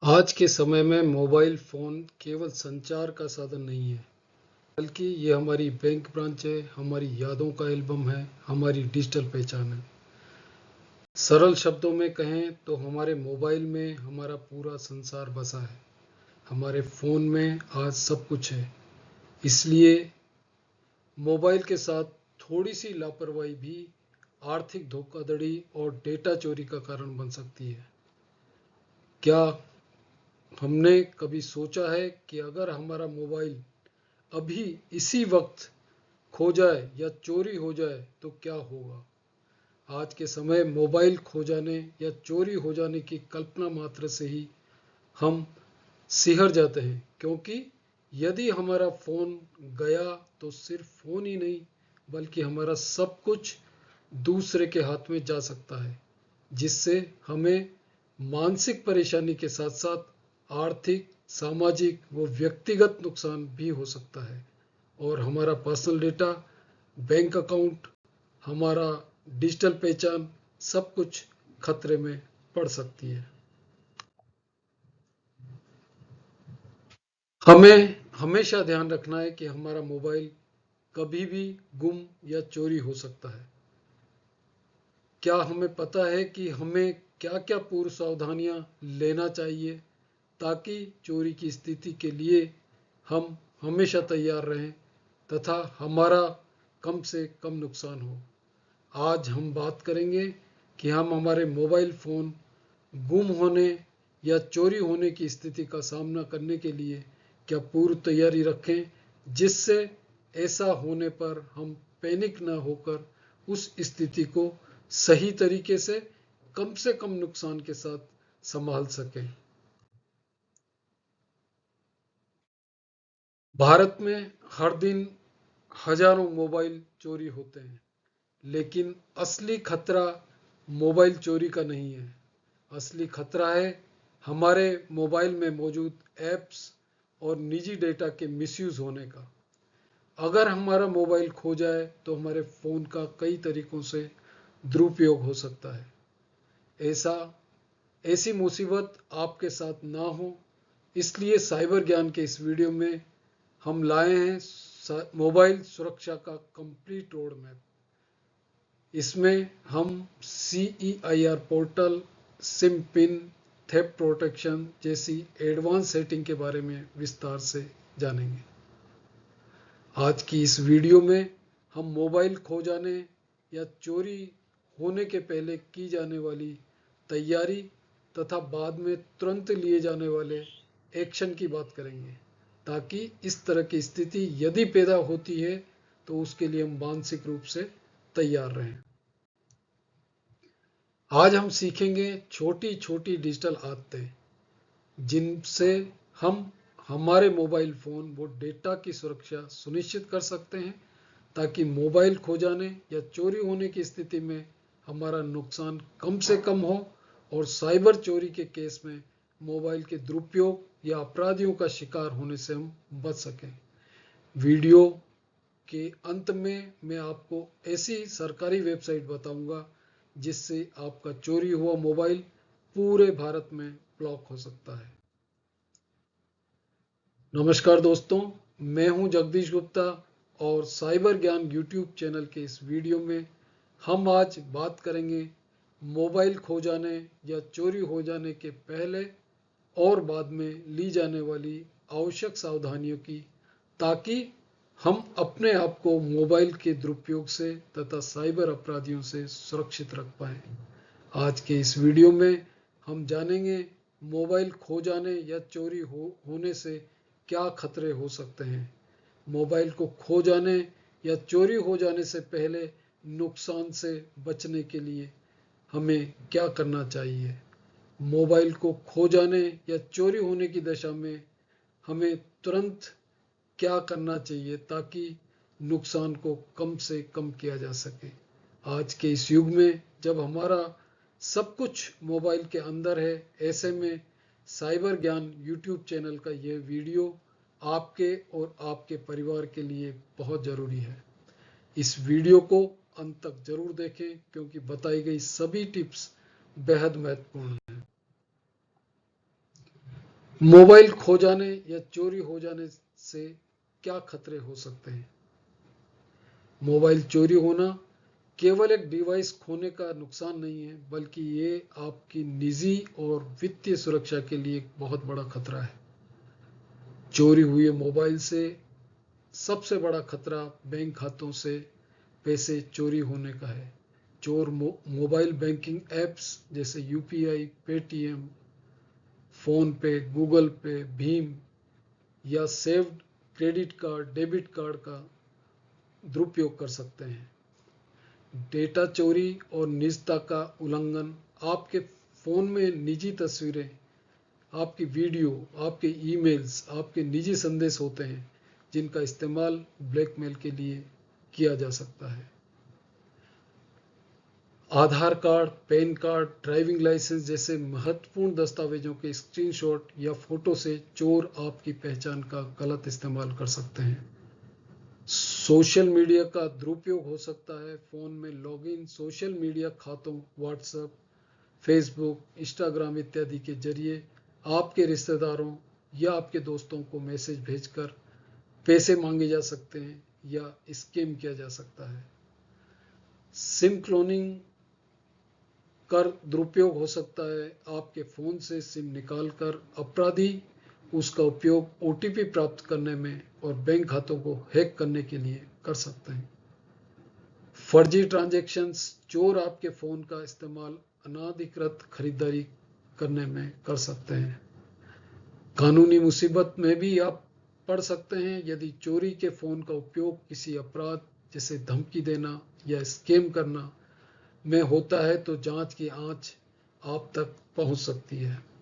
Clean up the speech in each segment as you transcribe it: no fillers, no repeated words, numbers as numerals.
आज के समय में मोबाइल फ़ोन केवल संचार का साधन नहीं है, बल्कि ये हमारी बैंक ब्रांच है, हमारी यादों का एल्बम है, हमारी डिजिटल पहचान है। सरल शब्दों में कहें तो हमारे मोबाइल में हमारा पूरा संसार बसा है। हमारे फ़ोन में आज सब कुछ है। इसलिए मोबाइल के साथ थोड़ी सी लापरवाही भी आर्थिक धोखाधड़ी और डेटा चोरी का कारण बन सकती है। क्या हमने कभी सोचा है कि अगर हमारा मोबाइल अभी इसी वक्त खो जाए या चोरी हो जाए तो क्या होगा? आज के समय मोबाइल खो जाने या चोरी हो जाने की कल्पना मात्र से ही हम सिहर जाते हैं, क्योंकि यदि हमारा फ़ोन गया तो सिर्फ फ़ोन ही नहीं, बल्कि हमारा सब कुछ दूसरे के हाथ में जा सकता है, जिससे हमें मानसिक परेशानी के साथ साथ आर्थिक, सामाजिक व व्यक्तिगत नुकसान भी हो सकता है और हमारा पर्सनल डेटा, बैंक अकाउंट, हमारा डिजिटल पहचान सब कुछ खतरे में पड़ सकती है। हमें हमेशा ध्यान रखना है कि हमारा मोबाइल कभी भी गुम या चोरी हो सकता है। क्या हमें पता है कि हमें क्या क्या पूर्व सावधानियां लेना चाहिए ताकि चोरी की स्थिति के लिए हम हमेशा तैयार रहें तथा हमारा कम से कम नुकसान हो? आज हम बात करेंगे कि हम हमारे मोबाइल फ़ोन गुम होने या चोरी होने की स्थिति का सामना करने के लिए क्या पूर्व तैयारी रखें, जिससे ऐसा होने पर हम पैनिक न होकर उस स्थिति को सही तरीके से कम नुकसान के साथ संभाल सकें। भारत में हर दिन हजारों मोबाइल चोरी होते हैं, लेकिन असली खतरा मोबाइल चोरी का नहीं है। असली खतरा है हमारे मोबाइल में मौजूद ऐप्स और निजी डेटा के मिसयूज होने का। अगर हमारा मोबाइल खो जाए तो हमारे फ़ोन का कई तरीकों से दुरुपयोग हो सकता है। ऐसा ऐसी मुसीबत आपके साथ ना हो, इसलिए साइबर ज्ञान के इस वीडियो में हम लाए हैं मोबाइल सुरक्षा का कंप्लीट रोड मैप। इसमें हम CEIR portal, SIM pin, theft protection जैसी एडवांस सेटिंग के बारे में विस्तार से जानेंगे। आज की इस वीडियो में हम मोबाइल खो जाने या चोरी होने के पहले की जाने वाली तैयारी तथा बाद में तुरंत लिए जाने वाले एक्शन की बात करेंगे, ताकि इस तरह की स्थिति यदि पैदा होती है तो उसके लिए हम मानसिक रूप से तैयार रहें। आज हम सीखेंगे छोटी छोटी डिजिटल आदतें, जिनसे हम हमारे मोबाइल फ़ोन व डेटा की सुरक्षा सुनिश्चित कर सकते हैं, ताकि मोबाइल खो जाने या चोरी होने की स्थिति में हमारा नुकसान कम से कम हो और साइबर चोरी के केस में मोबाइल के दुरुपयोग या अपराधियों का शिकार होने से हम बच सकें। वीडियो के अंत में मैं आपको ऐसी सरकारी वेबसाइट बताऊंगा जिससे आपका चोरी हुआ मोबाइल पूरे भारत में ब्लॉक हो सकता है। नमस्कार दोस्तों, मैं हूं जगदीश गुप्ता और साइबर ज्ञान यूट्यूब चैनल के इस वीडियो में हम आज बात करेंगे मोबाइल खो जाने या चोरी हो जाने के पहले और बाद में ली जाने वाली आवश्यक सावधानियों की, ताकि हम अपने आप को मोबाइल के दुरुपयोग से तथा साइबर अपराधियों से सुरक्षित रख पाएं। आज के इस वीडियो में हम जानेंगे मोबाइल खो जाने या चोरी होने से क्या खतरे हो सकते हैं। मोबाइल को खो जाने या चोरी हो जाने से पहले नुकसान से बचने के लिए हमें क्या करना चाहिए। मोबाइल को खो जाने या चोरी होने की दशा में हमें तुरंत क्या करना चाहिए ताकि नुकसान को कम से कम किया जा सके। आज के इस युग में जब हमारा सब कुछ मोबाइल के अंदर है, ऐसे में साइबर ज्ञान यूट्यूब चैनल का यह वीडियो आपके और आपके परिवार के लिए बहुत ज़रूरी है। इस वीडियो को अंत तक जरूर देखें, क्योंकि बताई गई सभी टिप्स बेहद महत्वपूर्ण हैं। मोबाइल खो जाने या चोरी हो जाने से क्या खतरे हो सकते हैं? मोबाइल चोरी होना केवल एक डिवाइस खोने का नुकसान नहीं है, बल्कि ये आपकी निजी और वित्तीय सुरक्षा के लिए एक बहुत बड़ा खतरा है। चोरी हुए मोबाइल से सबसे बड़ा खतरा बैंक खातों से पैसे चोरी होने का है। चोर मोबाइल बैंकिंग ऐप्स जैसे यूपीआई, पेटीएम, फोन पे, गूगल पे, भीम या saved credit card, debit card का दुरुपयोग कर सकते हैं। डेटा चोरी और निजता का उल्लंघन, आपके फोन में निजी तस्वीरें, आपकी वीडियो, आपके ईमेल्स, आपके निजी संदेश होते हैं जिनका इस्तेमाल ब्लैकमेल के लिए किया जा सकता है। Aadhaar card, PAN card, driving licence जैसे महत्वपूर्ण दस्तावेजों के स्क्रीनशॉट या फोटो से चोर आपकी पहचान का गलत इस्तेमाल कर सकते हैं। सोशल मीडिया का दुरुपयोग हो सकता है। फोन में लॉगिन सोशल मीडिया खातों, व्हाट्सएप, फेसबुक, इंस्टाग्राम इत्यादि के जरिए आपके रिश्तेदारों या आपके दोस्तों को मैसेज भेजकर पैसे मांगे जा सकते हैं या स्कैम किया जा सकता है। सिम क्लोनिंग कर दुरुपयोग हो सकता है। आपके फोन से सिम निकालकर अपराधी उसका उपयोग ओटीपी प्राप्त करने में और बैंक खातों को हैक करने के लिए कर सकते हैं। फर्जी ट्रांजैक्शंस, चोर आपके फोन का इस्तेमाल अनाधिकृत खरीदारी करने में कर सकते हैं। कानूनी मुसीबत में भी आप पड़ सकते हैं यदि चोरी के फोन का उपयोग किसी अपराध जैसे धमकी देना या स्कैम करना में होता है तो जांच की आंच आप तक पहुंच सकती है।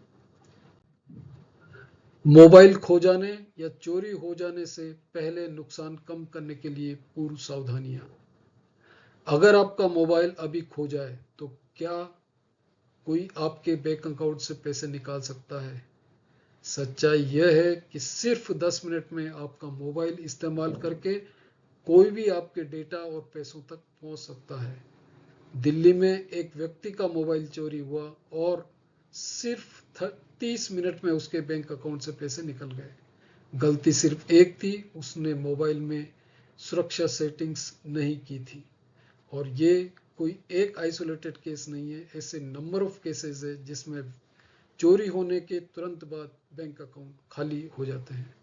मोबाइल खो जाने या चोरी हो जाने से पहले नुकसान कम करने के लिए पूर्व सावधानियां। अगर आपका मोबाइल अभी खो जाए तो क्या कोई आपके बैंक अकाउंट से पैसे निकाल सकता है? सच्चाई यह है कि सिर्फ 10 मिनट में आपका मोबाइल इस्तेमाल करके कोई भी आपके डेटा और पैसों तक पहुंच सकता है। दिल्ली में एक व्यक्ति का मोबाइल चोरी हुआ और सिर्फ 30 मिनट में उसके बैंक अकाउंट से पैसे निकल गए। गलती सिर्फ एक थी, उसने मोबाइल में सुरक्षा सेटिंग्स नहीं की थी। और ये कोई एक आइसोलेटेड केस नहीं है, ऐसे नंबर ऑफ केसेस है जिसमें चोरी होने के तुरंत बाद बैंक अकाउंट खाली हो जाते हैं।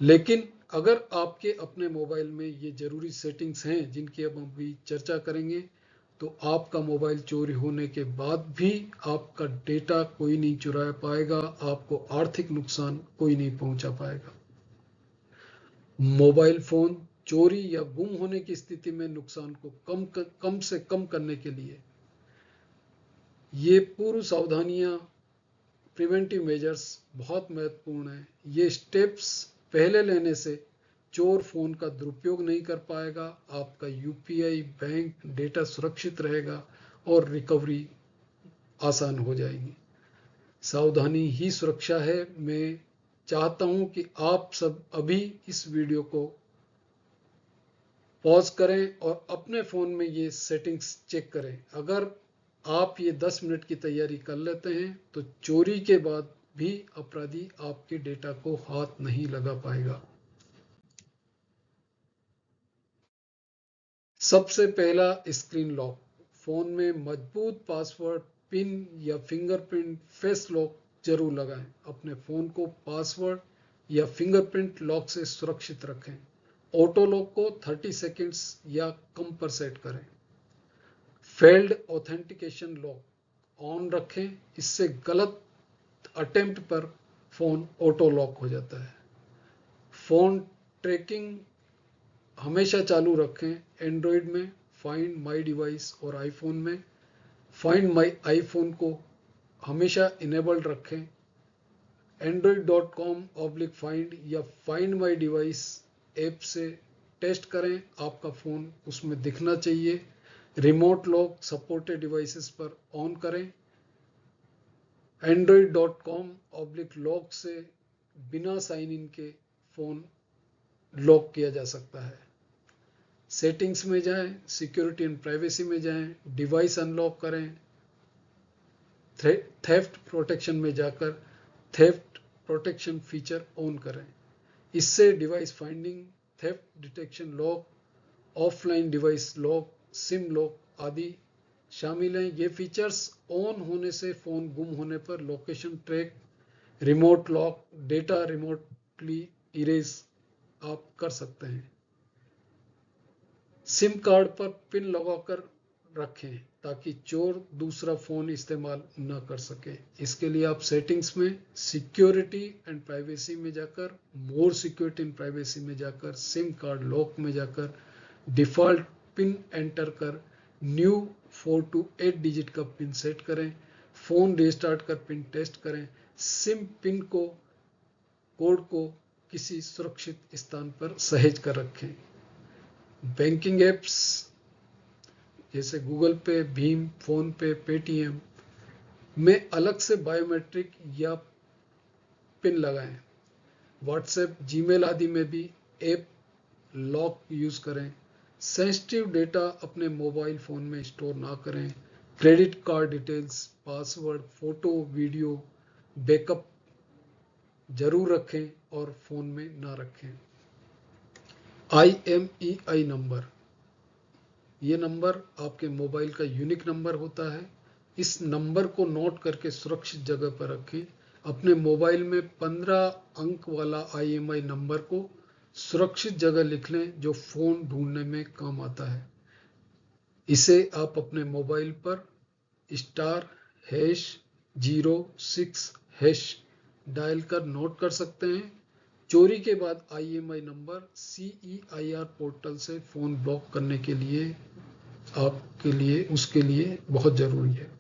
लेकिन अगर आपके अपने मोबाइल में ये जरूरी सेटिंग्स हैं जिनकी अब हम अभी चर्चा करेंगे, तो आपका मोबाइल चोरी होने के बाद भी आपका डेटा कोई नहीं चुरा पाएगा, आपको आर्थिक नुकसान कोई नहीं पहुंचा पाएगा। मोबाइल फोन चोरी या गुम होने की स्थिति में नुकसान को कम से कम करने के लिए ये पूर्व सावधानियां, प्रिवेंटिव मेजर्स बहुत महत्वपूर्ण है। ये स्टेप्स पहले लेने से चोर फोन का दुरुपयोग नहीं कर पाएगा, आपका यूपीआई, बैंक डेटा सुरक्षित रहेगा और रिकवरी आसान हो जाएगी। सावधानी ही सुरक्षा है। मैं चाहता हूं कि आप सब अभी इस वीडियो को पॉज करें और अपने फ़ोन में ये सेटिंग्स चेक करें। अगर आप ये 10 मिनट की तैयारी कर लेते हैं तो चोरी के बाद भी अपराधी आपके डेटा को हाथ नहीं लगा पाएगा। सबसे पहला, स्क्रीन लॉक। फ़ोन में मजबूत पासवर्ड, पिन या फिंगरप्रिंट फेस लॉक जरूर लगाएं। अपने फ़ोन को पासवर्ड या फिंगरप्रिंट लॉक से सुरक्षित रखें। ऑटो लॉक को 30 सेकंड्स या कम पर सेट करें। फेल्ड ऑथेंटिकेशन लॉक ऑन रखें, इससे गलत अटेम्प्ट पर फ़ोन ऑटो लॉक हो जाता है। फ़ोन ट्रैकिंग हमेशा चालू रखें। एंड्रॉयड में फाइंड माई डिवाइस और आईफोन में फाइंड माई आईफोन को हमेशा इनेबल्ड रखें। android.com/find या फाइंड माई डिवाइस ऐप से टेस्ट करें, आपका फ़ोन उसमें दिखना चाहिए। रिमोट लॉक सपोर्टेड डिवाइसेस पर ऑन करें। android.com/लॉक से बिना साइन इन के फ़ोन लॉक किया जा सकता है। सेटिंग्स में जाएं, सिक्योरिटी एंड प्राइवेसी में जाएं, डिवाइस अनलॉक करें। थेफ्ट प्रोटेक्शन में जाकर थेफ्ट प्रोटेक्शन फीचर ऑन करें। इससे device finding, theft detection lock, offline device lock, SIM lock आदि शामिल हैं। ये फीचर्स ऑन होने से फ़ोन गुम होने पर location track, remote lock, data remotely erase आप कर सकते हैं। सिम कार्ड पर पिन लगाकर रखें ताकि चोर दूसरा फ़ोन इस्तेमाल न कर सके। इसके लिए आप सेटिंग्स में सिक्योरिटी एंड प्राइवेसी में जाकर, मोर सिक्योरिटी एंड प्राइवेसी में जाकर, सिम कार्ड लॉक में जाकर डिफ़ॉल्ट पिन एंटर कर न्यू 4 to 8 डिजिट का पिन सेट करें। फ़ोन रिस्टार्ट कर पिन टेस्ट करें। सिम पिन कोड को किसी सुरक्षित स्थान पर सहेज कर रखें। बैंकिंग एप्स जैसे गूगल पे, भीम, फोन पे, पेटीएम में अलग से बायोमेट्रिक या पिन लगाएं। व्हाट्सएप, जीमेल आदि में भी ऐप लॉक यूज़ करें। सेंसिटिव डेटा अपने मोबाइल फ़ोन में स्टोर ना करें। Credit card details, password, photo, video backup जरूर रखें और फ़ोन में ना रखें। IMEI नंबर, ये नंबर आपके मोबाइल का यूनिक नंबर होता है। इस नंबर को नोट करके सुरक्षित जगह पर रखें। अपने मोबाइल में 15 अंक वाला IMEI नंबर को सुरक्षित जगह लिख लें जो फ़ोन ढूंढने में काम आता है। इसे आप अपने मोबाइल पर *#06# डायल कर नोट कर सकते हैं। चोरी के बाद IMEI नंबर CEIR पोर्टल से फ़ोन ब्लॉक करने के लिए उसके लिए बहुत ज़रूरी है,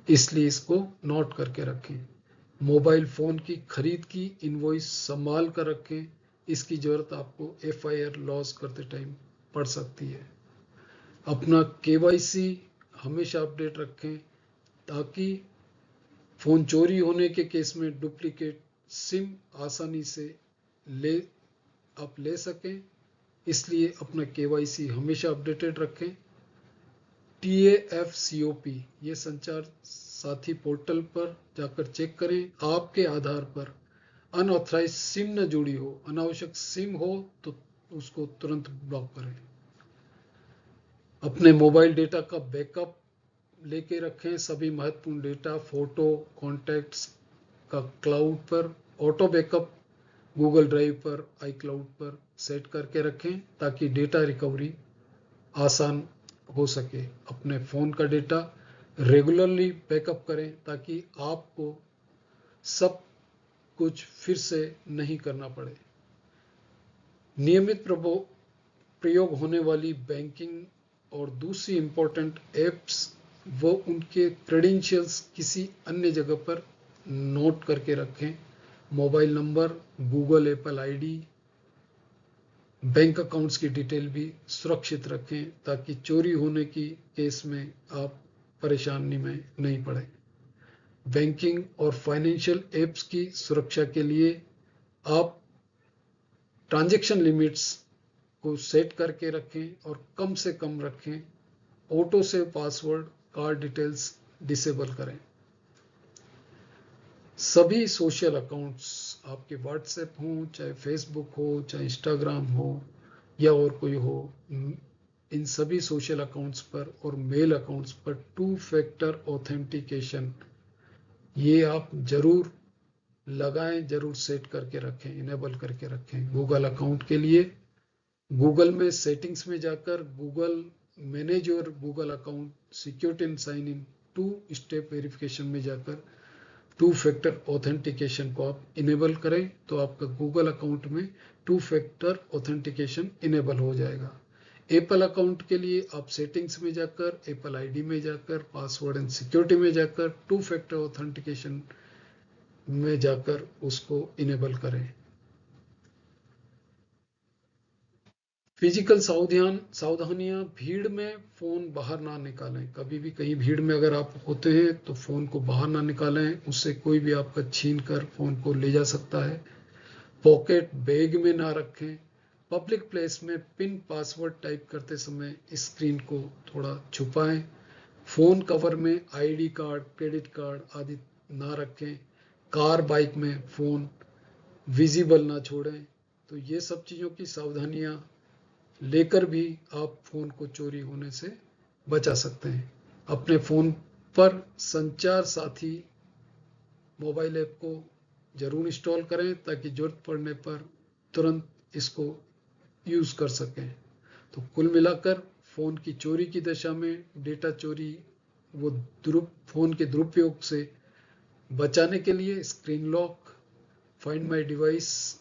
इसलिए इसको नोट करके रखें। मोबाइल फ़ोन की खरीद की इनवॉइस संभाल कर रखें। इसकी ज़रूरत आपको FIR लॉस करते टाइम पड़ सकती है। अपना KYC हमेशा अपडेट रखें ताकि फ़ोन चोरी होने के केस में डुप्लीकेट सिम आसानी से ले सकें, इसलिए अपना KYC हमेशा अपडेटेड रखें। TAFCOP ये संचार साथी पोर्टल पर जाकर चेक करें। आपके आधार पर अनऑथराइज सिम न जुड़ी हो, अनावश्यक सिम हो तो उसको तुरंत ब्लॉक करें। अपने मोबाइल डेटा का बैकअप लेके रखें। सभी महत्वपूर्ण डेटा, फोटो, कॉन्टैक्ट्स का क्लाउड पर ऑटो बैकअप गूगल ड्राइव पर, iCloud पर सेट करके रखें ताकि डेटा रिकवरी आसान हो सके। अपने फ़ोन का डेटा रेगुलरली बैकअप करें ताकि आपको सब कुछ फिर से नहीं करना पड़े। नियमित प्रयोग होने वाली बैंकिंग और दूसरी इम्पोर्टेंट ऐप्स वो उनके क्रेडेंशियल्स किसी अन्य जगह पर नोट करके रखें। Mobile number, Google Apple ID, bank accounts की डिटेल भी सुरक्षित रखें ताकि चोरी होने की केस में आप परेशानी में नहीं पड़े। बैंकिंग और फाइनेंशियल एप्स की सुरक्षा के लिए आप ट्रांजैक्शन लिमिट्स को सेट करके रखें और कम से कम रखें। Auto save password, card details disable करें। सभी सोशल अकाउंट्स, आपके व्हाट्सएप हो, चाहे फेसबुक हो, चाहे इंस्टाग्राम हो या और कोई हो, इन सभी सोशल अकाउंट्स पर और मेल अकाउंट्स पर 2 फैक्टर ऑथेंटिकेशन ये आप जरूर लगाएं, जरूर सेट करके रखें, इनेबल करके रखें। गूगल अकाउंट के लिए गूगल में सेटिंग्स में जाकर Google manage your Google account security and sign in 2 step verification में जाकर 2 फैक्टर ऑथेंटिकेशन को आप इनेबल करें तो आपका गूगल अकाउंट में 2 फैक्टर ऑथेंटिकेशन इनेबल हो जाएगा। एप्पल अकाउंट के लिए आप सेटिंग्स में जाकर, एप्पल ID में जाकर, पासवर्ड एंड सिक्योरिटी में जाकर 2 फैक्टर ऑथेंटिकेशन में जाकर उसको इनेबल करें। फिजिकल सावधानियां, भीड़ में फ़ोन बाहर ना निकालें। कभी भी कहीं भीड़ में अगर आप होते हैं तो फ़ोन को बाहर ना निकालें, उससे कोई भी आपका छीन कर फ़ोन को ले जा सकता है। पॉकेट, बैग में ना रखें। पब्लिक प्लेस में पिन पासवर्ड टाइप करते समय स्क्रीन को थोड़ा छुपाएं। फ़ोन कवर में ID कार्ड, क्रेडिट कार्ड आदि ना रखें। कार बाइक में फ़ोन विजिबल ना छोड़ें। तो ये सब चीज़ों की सावधानियाँ लेकर भी आप फ़ोन को चोरी होने से बचा सकते हैं। अपने फ़ोन पर संचार साथी मोबाइल ऐप को ज़रूर इंस्टॉल करें ताकि ज़रूरत पड़ने पर तुरंत इसको यूज़ कर सकें। तो कुल मिलाकर फ़ोन की चोरी की दशा में डेटा चोरी वो फ़ोन के दुरुपयोग से बचाने के लिए screen lock, find my device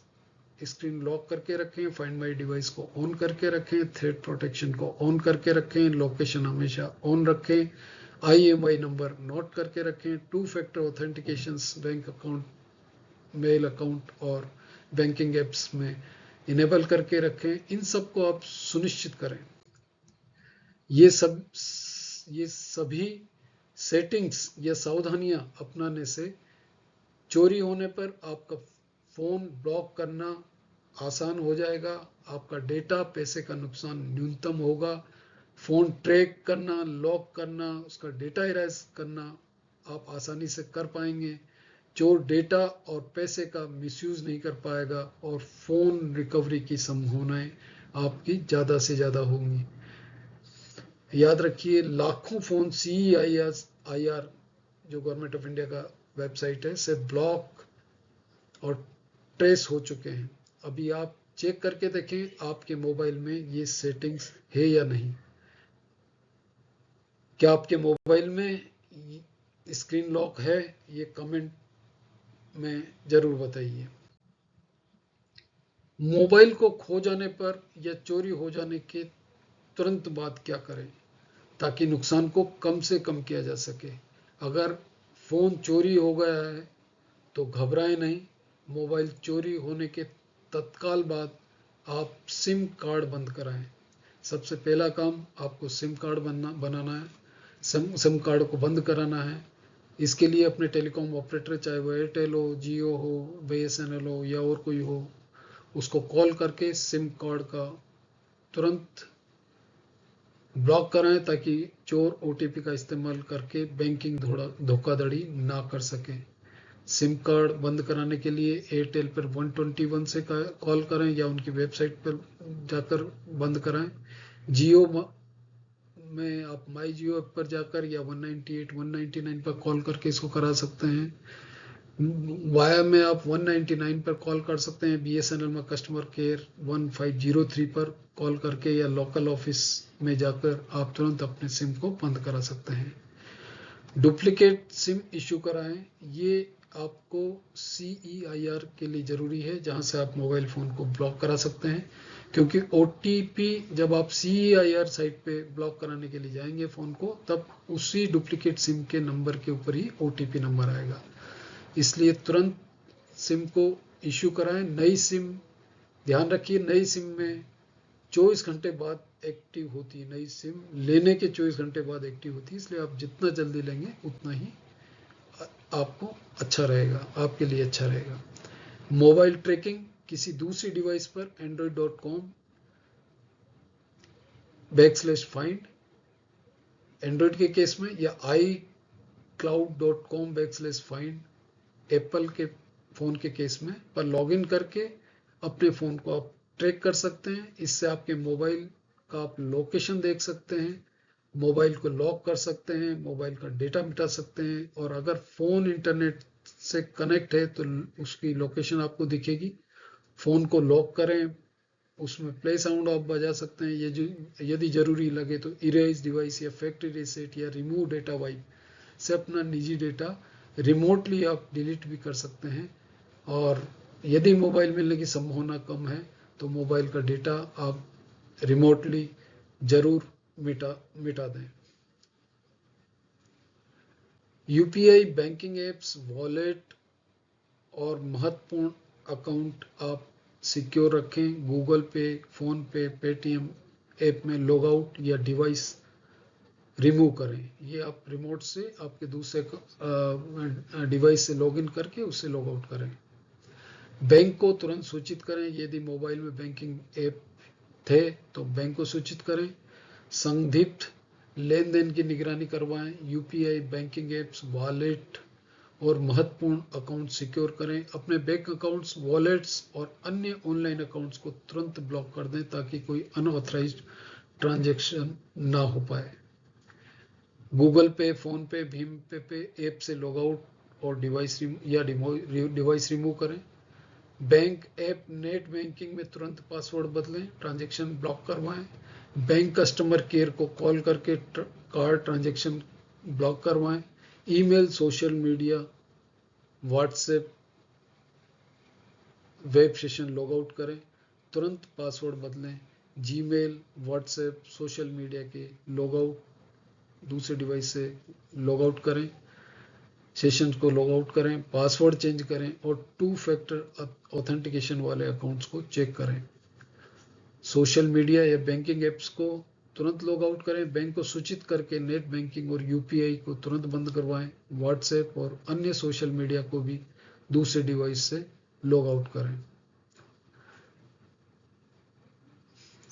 screen lock करके रखें, फाइंड माई डिवाइस को ऑन करके रखें, थ्रेड प्रोटेक्शन को ऑन करके रखें, लोकेशन हमेशा ऑन रखें, IMI नंबर नोट करके रखें, 2 factor authentications bank account, mail account और बैंकिंग एप्स में इनेबल करके रखें। इन सब को आप सुनिश्चित करें। ये सभी सेटिंग्स या सावधानियां अपनाने से चोरी होने पर आपका फ़ोन ब्लॉक करना आसान हो जाएगा, आपका डेटा पैसे का नुकसान न्यूनतम होगा। फ़ोन ट्रैक करना, लॉक करना, उसका डेटा इरेज करना आप आसानी से कर पाएंगे। चोर डेटा और पैसे का मिसयूज़ नहीं कर पाएगा और फ़ोन रिकवरी की संभावनाएं आपकी ज़्यादा से ज़्यादा होंगी। याद रखिए, लाखों फ़ोन CEIR जो गवर्नमेंट ऑफ इंडिया का वेबसाइट है से ब्लॉक और ट्रेस हो चुके हैं। अभी आप चेक करके देखें आपके मोबाइल में ये सेटिंग्स है या नहीं। क्या आपके मोबाइल में स्क्रीन लॉक है? ये कमेंट में ज़रूर बताइए। मोबाइल को खो जाने पर या चोरी हो जाने के तुरंत बाद क्या करें ताकि नुकसान को कम से कम किया जा सके। अगर फ़ोन चोरी हो गया है तो घबराएं नहीं। मोबाइल चोरी होने के तत्काल बाद आप सिम कार्ड बंद कराएं। सबसे पहला काम आपको सिम कार्ड बनाना है, सिम कार्ड को बंद कराना है। इसके लिए अपने टेलीकॉम ऑपरेटर, चाहे वो एयरटेल हो, जियो हो, BSNL हो या और कोई हो, उसको कॉल करके सिम कार्ड का तुरंत ब्लॉक कराएं ताकि चोर OTP का इस्तेमाल करके बैंकिंग धोखाधड़ी ना कर सकें। सिम कार्ड बंद कराने के लिए एयरटेल पर 121 से कॉल करें या उनकी वेबसाइट पर जाकर बंद कराएं। जियो में आप माई जियो ऐप पर जाकर या 198 199 पर कॉल करके इसको करा सकते हैं। वाया में आप 199 पर कॉल कर सकते हैं। BSNL में कस्टमर केयर 1503 पर कॉल करके या लोकल ऑफिस में जाकर आप तुरंत अपने सिम को बंद करा सकते हैं। डुप्लीकेट सिम इशू कराएं। ये आपको CEIR के लिए ज़रूरी है, जहां से आप मोबाइल फ़ोन को ब्लॉक करा सकते हैं। क्योंकि OTP जब आप CEIR साइट पे ब्लॉक कराने के लिए जाएंगे फ़ोन को, तब उसी डुप्लीकेट सिम के नंबर के ऊपर ही OTP नंबर आएगा। इसलिए तुरंत सिम को इशू कराएं। नई सिम, ध्यान रखिए, नई सिम में 24 घंटे बाद एक्टिव होती है। नई सिम लेने के 24 घंटे बाद एक्टिव होती है, इसलिए आप जितना जल्दी लेंगे उतना ही आपको अच्छा रहेगा, आपके लिए अच्छा रहेगा। मोबाइल ट्रैकिंग किसी दूसरी डिवाइस पर android.com/find एंड्रॉयड के केस में, या iCloud.com/find एप्पल के फ़ोन के केस में पर लॉगिन करके अपने फ़ोन को आप ट्रैक कर सकते हैं। इससे आपके मोबाइल का आप लोकेशन देख सकते हैं, मोबाइल को लॉक कर सकते हैं, मोबाइल का डेटा मिटा सकते हैं, और अगर फ़ोन इंटरनेट से कनेक्ट है तो उसकी लोकेशन आपको दिखेगी। फ़ोन को लॉक करें, उसमें प्ले साउंड आप बजा सकते हैं। ये जो यदि ज़रूरी लगे तो इरेज डिवाइस या फैक्ट्री रीसेट या रिमूव डेटा वाइप से अपना निजी डेटा रिमोटली आप डिलीट भी कर सकते हैं। और यदि मोबाइल मिलने की संभावना कम है तो मोबाइल का डेटा आप रिमोटली ज़रूर मिटा दें। UPI, बैंकिंग एप्स, वॉलेट और महत्वपूर्ण अकाउंट आप सिक्योर रखें। गूगल पे, फ़ोन पे, पेटीएम ऐप में लॉग आउट या डिवाइस रिमूव करें। ये आप रिमोट से आपके दूसरे डिवाइस से लॉगिन करके उससे लॉग आउट करें। बैंक को तुरंत सूचित करें। यदि मोबाइल में बैंकिंग ऐप थे तो बैंक को सूचित करें। संदिग्ध लेन देन की निगरानी करवाएं। UPI, बैंकिंग एप्स, वॉलेट और महत्वपूर्ण अकाउंट सिक्योर करें। अपने बैंक अकाउंट्स, वॉलेट्स और अन्य ऑनलाइन अकाउंट्स को तुरंत ब्लॉक कर दें ताकि कोई अनऑथराइज्ड ट्रांजैक्शन ना हो पाए। गूगल पे, फोन पे, भीम पे ऐप से लॉग आउट और डिवाइस रिमूव करें। बैंक ऐप नेट बैंकिंग में तुरंत पासवर्ड बदलें, ट्रांजैक्शन ब्लॉक करवाएं। बैंक कस्टमर केयर को कॉल करके कार्ड ट्रांजैक्शन ब्लॉक करवाएं। Email, social media, WhatsApp, web session log out करें, तुरंत पासवर्ड बदलें। जीमेल, व्हाट्सएप, सोशल मीडिया के लॉग आउट, दूसरे डिवाइस से लॉग आउट करें, सेशन को लॉग आउट करें, पासवर्ड चेंज करें और 2 फैक्टर ऑथेंटिकेशन वाले अकाउंट्स को चेक करें। सोशल मीडिया या बैंकिंग एप्स को तुरंत लॉग आउट करें। बैंक को सूचित करके नेट बैंकिंग और यूपीआई को तुरंत बंद करवाएं। व्हाट्सएप और अन्य सोशल मीडिया को भी दूसरे डिवाइस से लॉग आउट करें।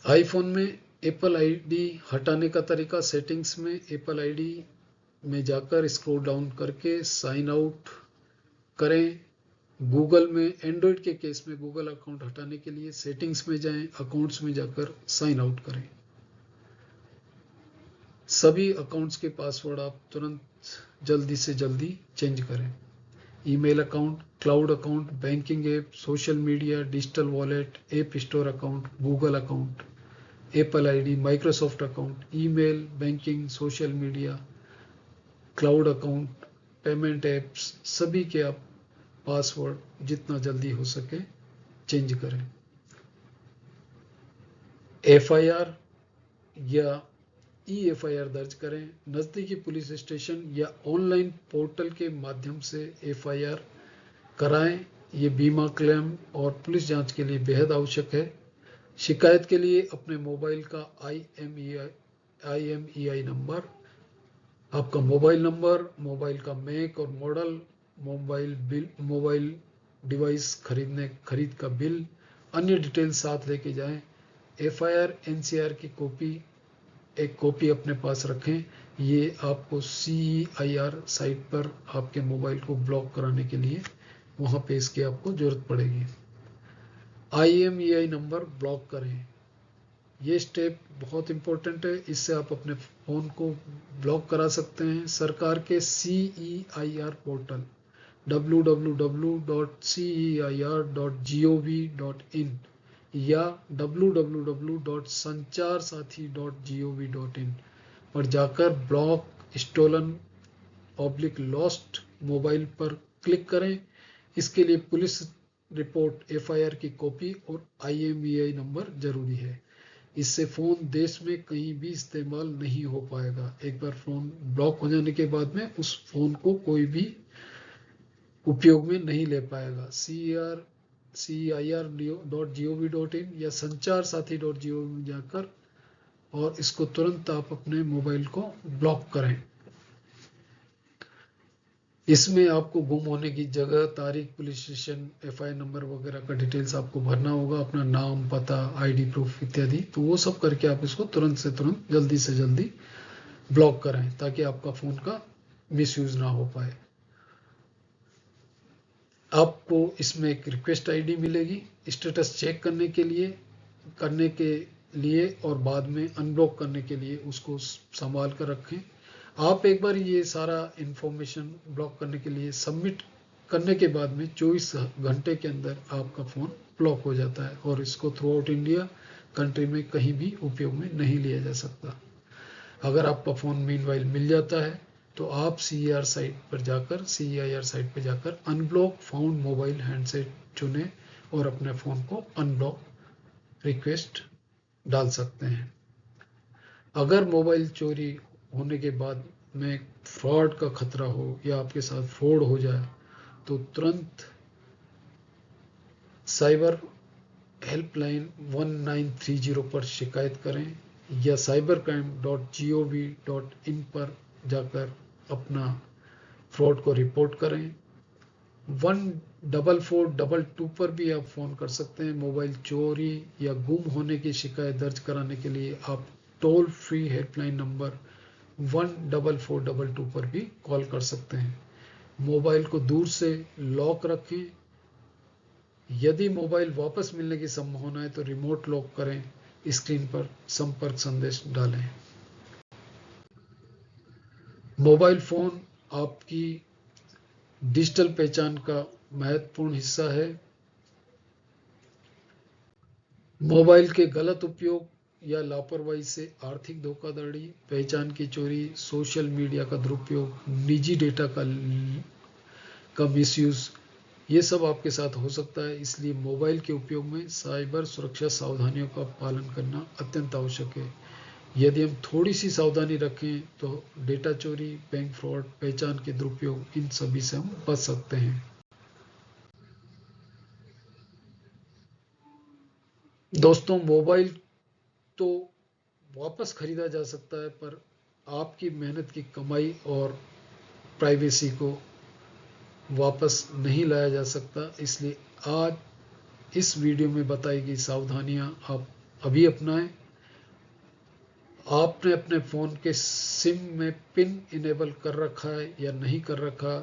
आईफोन में एप्पल आईडी हटाने का तरीका। सेटिंग्स में एप्पल आईडी में जाकर स्क्रॉल डाउन करके साइन आउट करें। गूगल में, एंड्रॉयड के केस में गूगल अकाउंट हटाने के लिए सेटिंग्स में जाएं, अकाउंट्स में जाकर साइन आउट करें। सभी अकाउंट्स के पासवर्ड आप तुरंत जल्दी से जल्दी चेंज करें। Email account, cloud account, banking app, social media, digital wallet, app store account, Google account, Apple ID, Microsoft account, email, banking, social media, cloud account, payment apps, सभी के आप पासवर्ड जितना जल्दी हो सके चेंज करें। एफआईआर या एफआईआर दर्ज करें। नज़दीकी पुलिस स्टेशन या ऑनलाइन पोर्टल के माध्यम से एफआईआर कराएं। ये बीमा क्लेम और पुलिस जांच के लिए बेहद आवश्यक है। शिकायत के लिए अपने मोबाइल का IMEI नंबर, आपका मोबाइल नंबर, मोबाइल का मेक और मॉडल, मोबाइल डिवाइस खरीद का बिल, अन्य डिटेल साथ लेके जाएं। एफआईआर NCR की एक कॉपी अपने पास रखें। ये आपको CEIR साइट पर आपके मोबाइल को ब्लॉक कराने के लिए वहाँ पे इसकी आपको जरूरत पड़ेगी। IMEI नंबर ब्लॉक करें। ये स्टेप बहुत इंपॉर्टेंट है, इससे आप अपने फ़ोन को ब्लॉक करा सकते हैं। सरकार के CEIR पोर्टल www.ceir.gov.in या www.sancharsathi.gov.in पर जाकर ब्लॉक, स्टोलन, लॉस्ट मोबाइल पर क्लिक करें। इसके लिए पुलिस रिपोर्ट, FIR की कॉपी और IMEI नंबर जरूरी है। इससे फ़ोन देश में कहीं भी इस्तेमाल नहीं हो पाएगा। एक बार फ़ोन ब्लॉक हो जाने के बाद में उस फ़ोन को कोई भी उपयोग में नहीं ले पाएगा। CEIR.gov.in या sanchar-sathi.gov में जाकर और इसको तुरंत आप अपने मोबाइल को ब्लॉक करें। इसमें आपको गुम होने की जगह, तारीख, पुलिस स्टेशन, FIR नंबर वगैरह का डिटेल्स आपको भरना होगा, अपना नाम, पता, ID प्रूफ इत्यादि। तो वो सब करके आप इसको तुरंत से तुरंत जल्दी से जल्दी ब्लॉक करें ताकि आपका फ़ोन का मिसयूज़ ना हो पाए। आपको इसमें एक रिक्वेस्ट ID मिलेगी स्टेटस चेक करने के लिए और बाद में अनब्लॉक करने के लिए उसको संभाल कर रखें। आप एक बार ये सारा इन्फॉर्मेशन ब्लॉक करने के लिए सबमिट करने के बाद में 24 घंटे के अंदर आपका फ़ोन ब्लॉक हो जाता है और इसको थ्रू आउट इंडिया कंट्री में कहीं भी उपयोग में नहीं लिया जा सकता। अगर आपका फ़ोन मीनवाइल मिल जाता है तो आप CEIR साइट पर जाकर अनब्लॉक फाउंड मोबाइल हैंडसेट चुनें और अपने फ़ोन को अनब्लॉक रिक्वेस्ट डाल सकते हैं। अगर मोबाइल चोरी होने के बाद में फ्रॉड का खतरा हो या आपके साथ फ्रॉड हो जाए तो तुरंत साइबर हेल्पलाइन 1930 पर शिकायत करें या cybercrime.gov.in पर जाकर अपना फ्रॉड को रिपोर्ट करें। 14422 पर भी आप फ़ोन कर सकते हैं। मोबाइल चोरी या गुम होने की शिकायत दर्ज कराने के लिए आप टोल फ्री हेल्पलाइन नंबर 14422 पर भी कॉल कर सकते हैं। मोबाइल को दूर से लॉक रखें। यदि मोबाइल वापस मिलने की संभावना है तो रिमोट लॉक करें, स्क्रीन पर संपर्क संदेश डालें। मोबाइल फोन आपकी डिजिटल पहचान का महत्वपूर्ण हिस्सा है। मोबाइल के गलत उपयोग या लापरवाही से आर्थिक धोखाधड़ी, पहचान की चोरी, सोशल मीडिया का दुरुपयोग, निजी डेटा का मिसयूज, ये सब आपके साथ हो सकता है। इसलिए मोबाइल के उपयोग में साइबर सुरक्षा सावधानियों का पालन करना अत्यंत आवश्यक है। यदि हम थोड़ी सी सावधानी रखें तो डेटा चोरी, बैंक फ्रॉड, पहचान के दुरुपयोग, इन सभी से हम बच सकते हैं। दोस्तों, मोबाइल तो वापस खरीदा जा सकता है, पर आपकी मेहनत की कमाई और प्राइवेसी को वापस नहीं लाया जा सकता। इसलिए आज इस वीडियो में बताई गई सावधानियां आप अभी अपनाएं। आपने अपने फ़ोन के सिम में पिन इनेबल कर रखा है या नहीं कर रखा,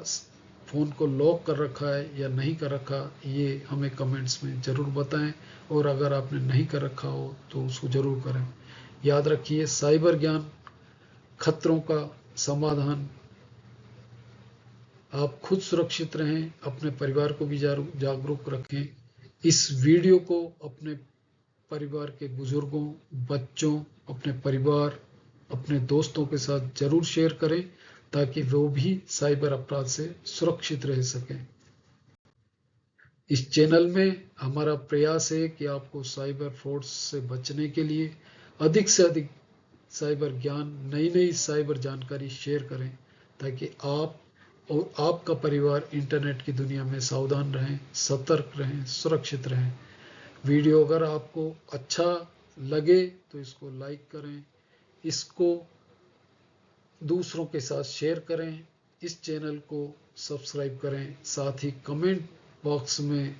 फ़ोन को लॉक कर रखा है या नहीं कर रखा, ये हमें कमेंट्स में ज़रूर बताएं। और अगर आपने नहीं कर रखा हो तो उसको ज़रूर करें। याद रखिए, साइबर ज्ञान खतरों का समाधान। आप खुद सुरक्षित रहें, अपने परिवार को भी जागरूक रखें। इस वीडियो को अपने परिवार के बुजुर्गों, बच्चों, अपने परिवार, अपने दोस्तों के साथ जरूर शेयर करें ताकि वो भी साइबर अपराध से सुरक्षित रह सकें। इस चैनल में हमारा प्रयास है कि आपको साइबर फ्रॉड से बचने के लिए अधिक से अधिक साइबर ज्ञान, नई नई साइबर जानकारी शेयर करें ताकि आप और आपका परिवार इंटरनेट की दुनिया में सावधान रहें, सतर्क रहें, सुरक्षित रहें। वीडियो अगर आपको अच्छा लगे तो इसको लाइक करें, इसको दूसरों के साथ शेयर करें, इस चैनल को सब्सक्राइब करें। साथ ही कमेंट बॉक्स में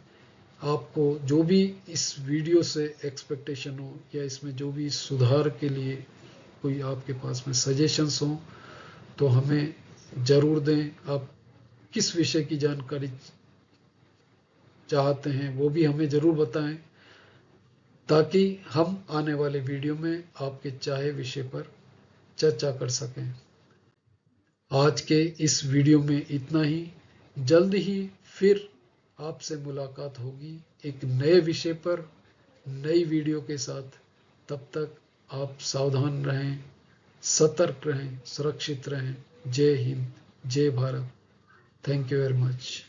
आपको जो भी इस वीडियो से एक्सपेक्टेशन हो या इसमें जो भी सुधार के लिए कोई आपके पास में सजेशंस हो तो हमें ज़रूर दें। आप किस विषय की जानकारी चाहते हैं वो भी हमें ज़रूर बताएं ताकि हम आने वाले वीडियो में आपके चाहे विषय पर चर्चा कर सकें। आज के इस वीडियो में इतना ही। जल्द ही फिर आपसे मुलाकात होगी एक नए विषय पर, नई वीडियो के साथ। तब तक आप सावधान रहें, सतर्क रहें, सुरक्षित रहें। जय हिंद, जय Bharat. Thank you very much.